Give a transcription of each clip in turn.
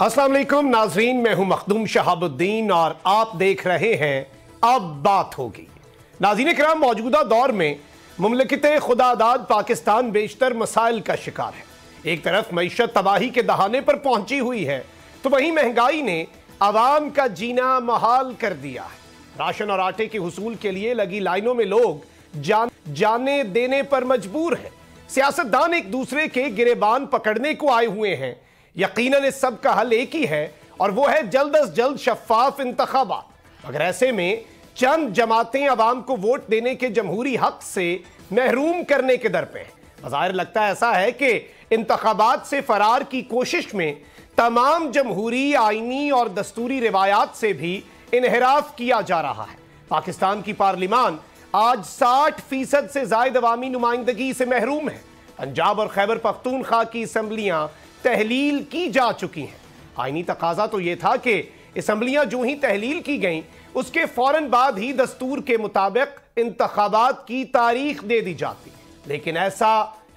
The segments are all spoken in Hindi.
अस्सलाम वालेकुम नाजरीन, मैं हूं मखदूम शहाबुद्दीन और आप देख रहे हैं अब बात होगी। नाज़रीन किराम, मौजूदा दौर में मुमलिकत खुदादाद पाकिस्तान बेशतर मसाइल का शिकार है। एक तरफ मईशत तबाही के दहाने पर पहुंची हुई है, तो वहीं महंगाई ने आवाम का जीना मुहाल कर दिया है। राशन और आटे के हुसूल के लिए लगी लाइनों में लोग जाने देने पर मजबूर हैं। सियासतदान एक दूसरे के गिरेबान पकड़ने को आए हुए हैं। यकीनन इस सब का हल एक ही है और वो है जल्द अज जल्द शफाफ इंतखाबात। मगर ऐसे में चंद जमातें अवाम को वोट देने के जमहूरी हक से महरूम करने के दर पे हैं। बज़ाहिर लगता है ऐसा है कि इंतखाबात से फरार की कोशिश में तमाम जमहूरी, आईनी और दस्तूरी रिवायात से भी इनहिराफ किया जा रहा है। पाकिस्तान की पार्लिमान आज 60% से ज्यादा अवामी नुमाइंदगी से महरूम है। पंजाब और खैबर पख्तूनख्वा की असम्बलियां तहलील की जा चुकी हैं। आईनी तकाजा तो यह था कि असम्बलियां जो ही तहलील की गईं, उसके फौरन बाद ही दस्तूर के मुताबिक इंतखाबात की तारीख दे दी जाती, लेकिन ऐसा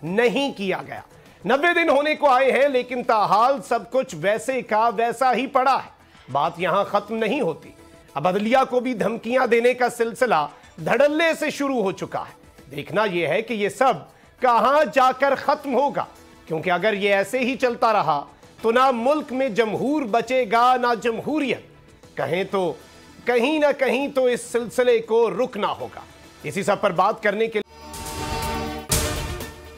नहीं किया गया। 90 दिन होने को आए हैं, लेकिन ताहाल सब कुछ वैसे का वैसा ही पड़ा है। बात यहां खत्म नहीं होती। अब अदलिया को भी धमकियां देने का सिलसिला धड़ल्ले से शुरू हो चुका है। देखना यह है कि यह सब कहां जाकर खत्म होगा, क्योंकि अगर यह ऐसे ही चलता रहा तो ना मुल्क में जमहूर बचेगा ना जमहूरियत। कहें तो कहीं ना कहीं तो इस सिलसिले को रुकना होगा। इसी सब पर बात करने के लिए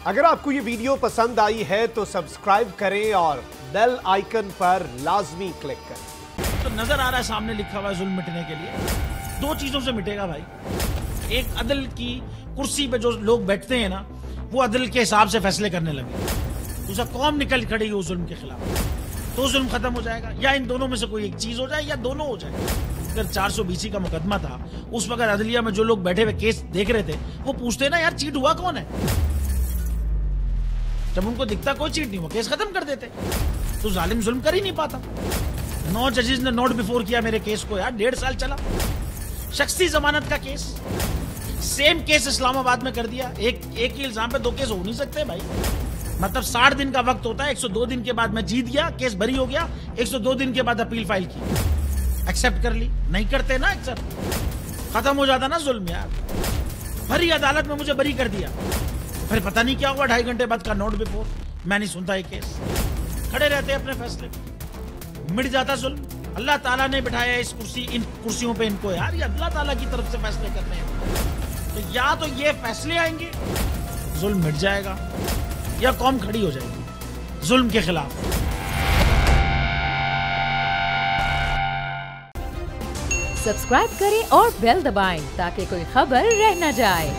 अगर आपको यह वीडियो पसंद आई है तो सब्सक्राइब करें और बेल आइकन पर लाजमी क्लिक करें। तो नजर आ रहा है सामने लिखा हुआ है जुल्म मिटने के लिए दो चीजों से मिटेगा भाई। एक, अदल की कुर्सी पे जो लोग बैठते हैं ना, वो अदल के हिसाब से फैसले करने लगे। दूसरा, कौम निकल खड़ेगी उस जुल्म के खिलाफ, तो जुल्म खत्म हो जाएगा। या इन दोनों में से कोई एक चीज हो जाए या दोनों हो जाए। अगर 420 का मुकदमा था, उस वक्त अदलिया में जो लोग बैठे हुए केस देख रहे थे, वो पूछते ना यार चीट हुआ कौन है। जब उनको दिखता कोई चीट नहीं हुआ, केस खत्म कर देते। तो जालिम जुल्म कर ही नहीं पाता। 9 जजेस ने नोट बिफोर किया मेरे केस को यार, 1.5 साल चला। शख्सी जमानत का केस, सेम केस इस्लामाबाद में कर दिया। एक ही इल्जाम पे 2 केस हो नहीं सकते भाई। मतलब 60 दिन का वक्त होता है। 102 दिन के बाद मैं जीत गया, केस बरी हो गया। 102 दिन के बाद अपील फाइल की, एक्सेप्ट कर ली। नहीं करते ना एक्सेप्ट, खत्म हो जाता ना जुल्म यार। भरी अदालत में मुझे बरी कर दिया, फिर पता नहीं क्या हुआ 2.5 घंटे बाद का नोट बिफोर। मैं नहीं सुनता ये केस, खड़े रहते अपने फैसले पे, मिट जाता जुल्म। अल्लाह ताला ने बिठाया इन कुर्सियों पे इनको यार, ये अल्लाह ताला की तरफ से फैसले करने हैं। तो या तो ये फैसले आएंगे, जुल्म मिट जाएगा, या कौम खड़ी हो जाएगी जुल्म के खिलाफ। सब्सक्राइब करें और बेल दबाएं ताकि कोई खबर रह न जाए।